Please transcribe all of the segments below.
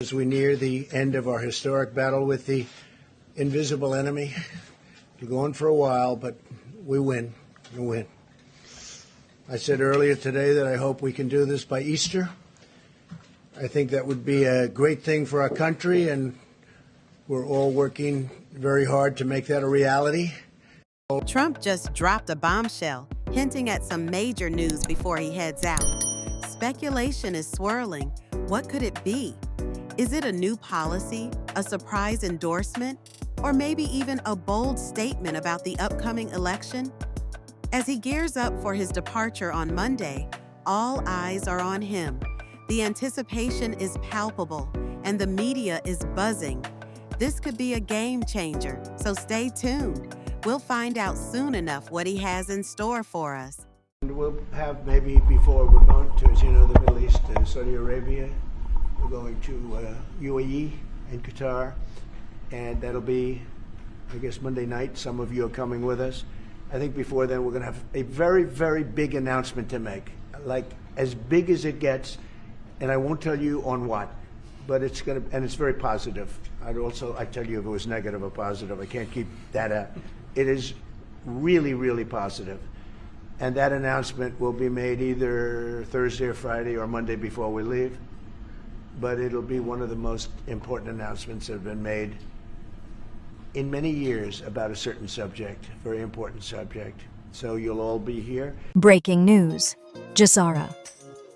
as we near the end of our historic battle with the invisible enemy. It'll go on for a while, but we win. We win. I said earlier today that I hope we can do this by Easter. I think that would be a great thing for our country, and we're all working very hard to make that a reality. Trump just dropped a bombshell, hinting at some major news before he heads out. Speculation is swirling. What could it be? Is it a new policy, a surprise endorsement, or maybe even a bold statement about the upcoming election? As he gears up for his departure on Monday, all eyes are on him. The anticipation is palpable, and the media is buzzing. This could be a game changer, so stay tuned. We'll find out soon enough what he has in store for us. And we'll have maybe before we're going to, as you know, the Middle East, Saudi Arabia. We're going to UAE and Qatar, and that'll be, I guess, Monday night. Some of you are coming with us. I think before then we're going to have a very, very big announcement to make, like as big as it gets, and I won't tell you on what, but it's going to, and it's very positive. I'd tell you if it was negative or positive. I can't keep that out. It is really, really positive. And that announcement will be made either Thursday or Friday or Monday before we leave. But it'll be one of the most important announcements that have been made in many years about a certain subject, very important subject. So you'll all be here. Breaking news. Jassara.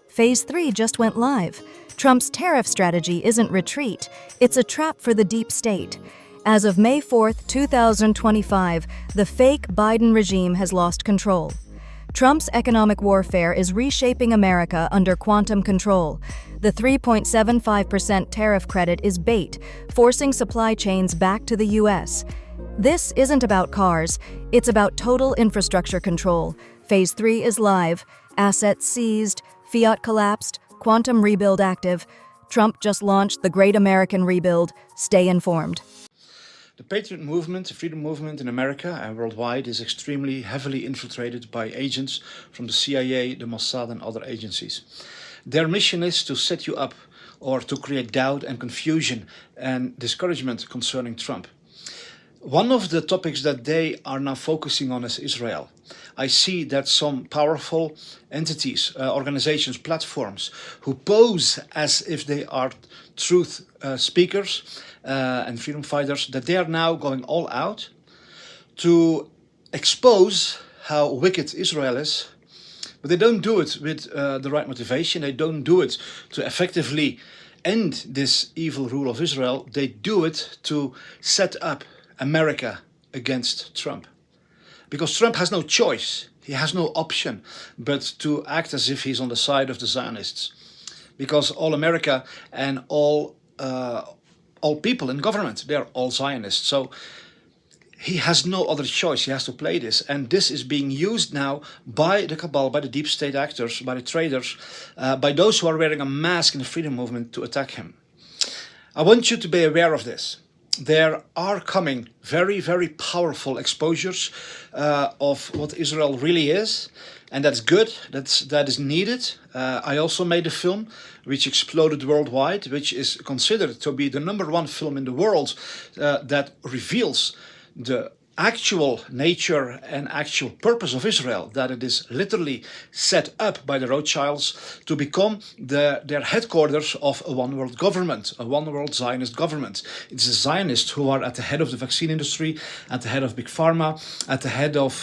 Phase 3 just went live. Trump's tariff strategy isn't retreat. It's a trap for the deep state. As of May 4th, 2025, the fake Biden regime has lost control. Trump's economic warfare is reshaping America under quantum control. The 3.75% tariff credit is bait, forcing supply chains back to the U.S. This isn't about cars, it's about total infrastructure control. Phase 3 is live, assets seized, fiat collapsed, quantum rebuild active. Trump just launched the Great American Rebuild. Stay informed. The Patriot movement, the freedom movement in America and worldwide is extremely heavily infiltrated by agents from the CIA, the Mossad and other agencies. Their mission is to set you up or to create doubt and confusion and discouragement concerning Trump. One of the topics that they are now focusing on is Israel. I see that some powerful entities, organizations, platforms who pose as if they are truth speakers and freedom fighters, that they are now going all out to expose how wicked Israel is. But they don't do it with the right motivation. They don't do it to effectively end this evil rule of Israel. They do it to set up America against Trump. Because Trump has no choice. He has no option but to act as if he's on the side of the Zionists. Because all America and all people in government, they're all Zionists. So he has no other choice. He has to play this. And this is being used now by the cabal, by the deep state actors, by the traders, by those who are wearing a mask in the freedom movement to attack him. I want you to be aware of this. There are coming very, very powerful exposures of what Israel really is. And that's good, that is needed. I also made a film which exploded worldwide, which is considered to be the #1 film in the world that reveals the actual nature and actual purpose of Israel, that it is literally set up by the Rothschilds to become their headquarters of a one world government, a one world Zionist government. It's the Zionists who are at the head of the vaccine industry, at the head of Big Pharma, at the head of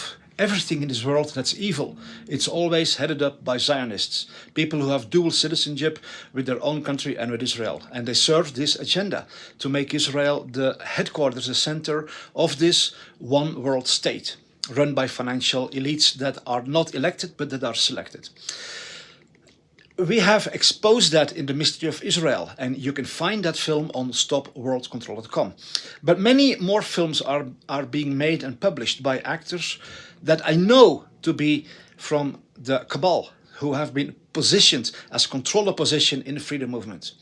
everything in this world that's evil. It's always headed up by Zionists, people who have dual citizenship with their own country and with Israel. And they serve this agenda to make Israel the headquarters, the center of this one world state, run by financial elites that are not elected, but that are selected. We have exposed that in the mystery of Israel, and you can find that film on stopworldcontrol.com. But many more films are being made and published by actors that I know to be from the cabal, who have been positioned as controller position in the freedom movement.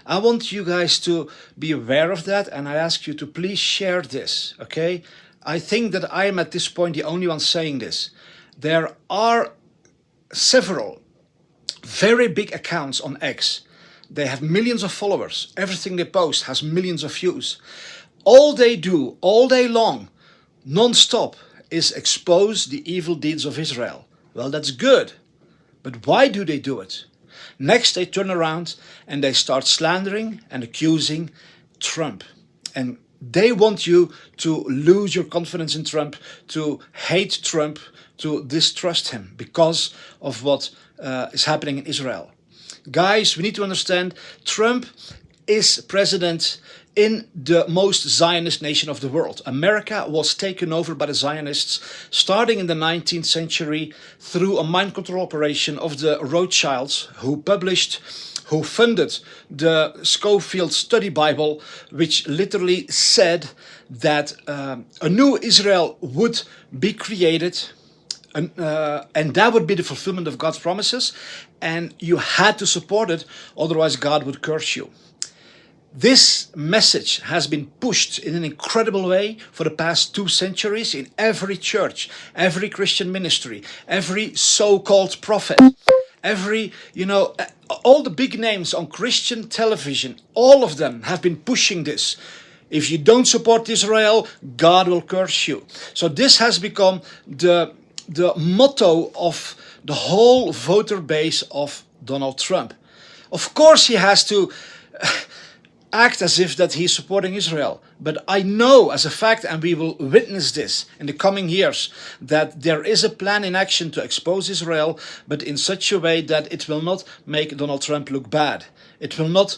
I want you guys to be aware of that, and I ask you to please share this, okay? I think that I am at this point the only one saying this. There are several very big accounts on X They have millions of followers. Everything they post has millions of views. All they do all day long, non-stop, is expose the evil deeds of Israel. Well, that's good. But why do they do it? Next, they turn around and they start slandering and accusing Trump. And they want you to lose your confidence in Trump, to hate Trump, to distrust him because of what is happening in Israel. Guys, we need to understand Trump is president in the most Zionist nation of the world. America was taken over by the Zionists starting in the 19th century through a mind control operation of the Rothschilds, who funded the Schofield Study Bible, which literally said that a new Israel would be created, and that would be the fulfillment of God's promises, and you had to support it, otherwise God would curse you. This message has been pushed in an incredible way for the past 2 centuries in every church, every Christian ministry, every so-called prophet, every, all the big names on Christian television, all of them have been pushing this. If you don't support Israel, God will curse you. So this has become the motto of the whole voter base of Donald Trump. Of course he has to act as if that he's supporting Israel. But I know as a fact, and we will witness this in the coming years, that there is a plan in action to expose Israel, but in such a way that it will not make Donald Trump look bad. It will not,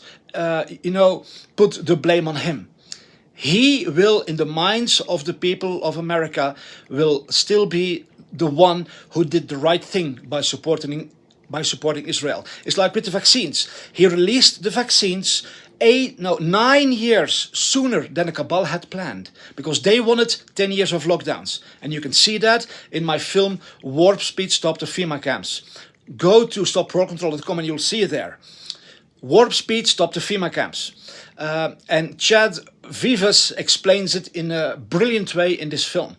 put the blame on him. He will, in the minds of the people of America, will still be the one who did the right thing by supporting Israel. It's like with the vaccines. He released the vaccines 9 years sooner than the cabal had planned, because they wanted 10 years of lockdowns. And you can see that in my film Warp Speed Stop the FEMA Camps. Go to stopworldcontrol.com and you'll see it there. Warp Speed Stop the FEMA Camps. And Chad Vivas explains it in a brilliant way in this film.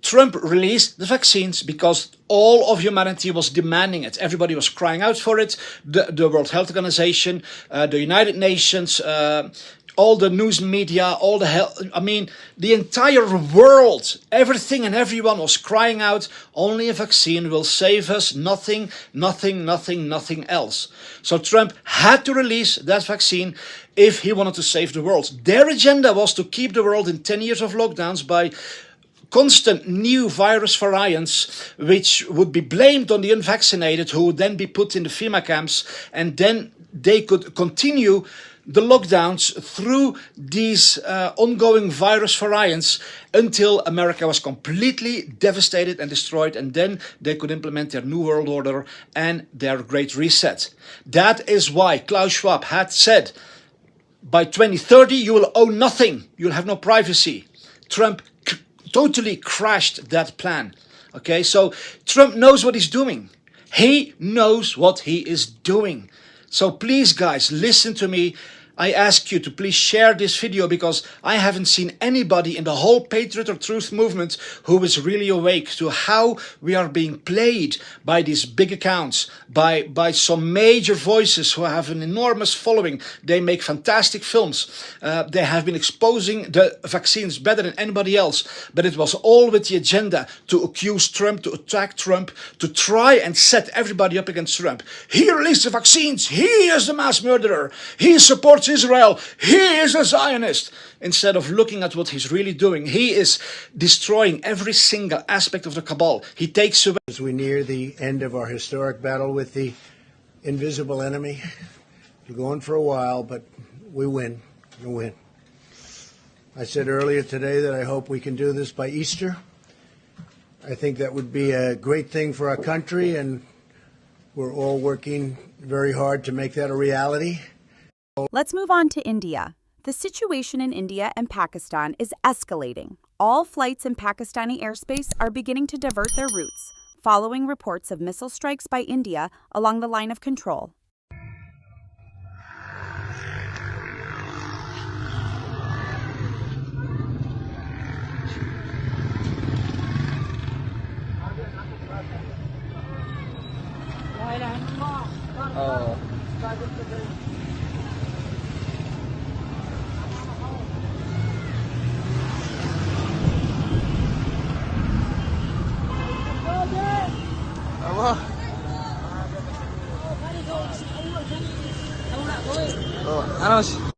Trump released the vaccines because all of humanity was demanding it. Everybody was crying out for it. The World Health Organization, the United Nations, all the news media, the entire world, everything and everyone was crying out, only a vaccine will save us, nothing else. So Trump had to release that vaccine if he wanted to save the world. Their agenda was to keep the world in 10 years of lockdowns by constant new virus variants, which would be blamed on the unvaccinated, who would then be put in the FEMA camps, and then they could continue the lockdowns through these ongoing virus variants until America was completely devastated and destroyed, and then they could implement their New World Order and their Great Reset. That is why Klaus Schwab had said, by 2030 you will own nothing, you'll have no privacy. Trump totally crashed that plan. Okay, so Trump knows what he's doing. He knows what he is doing. So please, guys, listen to me. I ask you to please share this video, because I haven't seen anybody in the whole Patriot or Truth movement who is really awake to how we are being played by these big accounts, by some major voices who have an enormous following. They make fantastic films. They have been exposing the vaccines better than anybody else, but it was all with the agenda to accuse Trump, to attack Trump, to try and set everybody up against Trump. He released the vaccines. He is the mass murderer. He supports Israel. He is a Zionist. Instead of looking at what he's really doing, he is destroying every single aspect of the cabal. He takes away. As we near the end of our historic battle with the invisible enemy, we're going for a while, but we win. We win. I said earlier today that I hope we can do this by Easter. I think that would be a great thing for our country, and we're all working very hard to make that a reality. Let's move on to India. The situation in India and Pakistan is escalating. All flights in Pakistani airspace are beginning to divert their routes, following reports of missile strikes by India along the line of control. tarnish.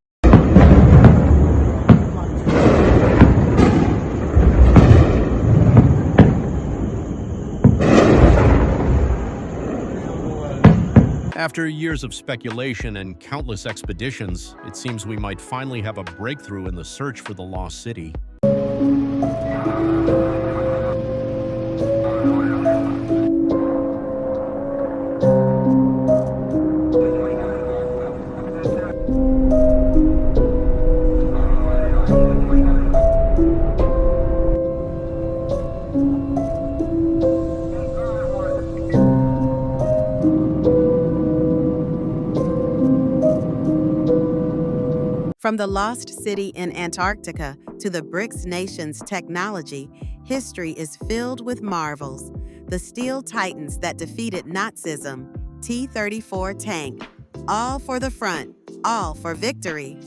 After years of speculation and countless expeditions, it seems we might finally have a breakthrough in the search for the lost city. From the lost city in Antarctica to the BRICS nations' technology, history is filled with marvels. The steel titans that defeated Nazism, T-34 tank, all for the front, all for victory.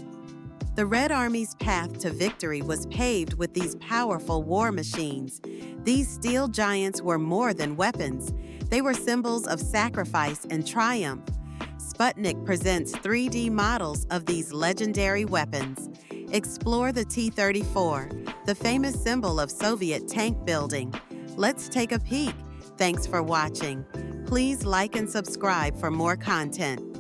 The Red Army's path to victory was paved with these powerful war machines. These steel giants were more than weapons. They were symbols of sacrifice and triumph. Sputnik presents 3D models of these legendary weapons. Explore the T-34, the famous symbol of Soviet tank building. Let's take a peek. Thanks for watching. Please like and subscribe for more content.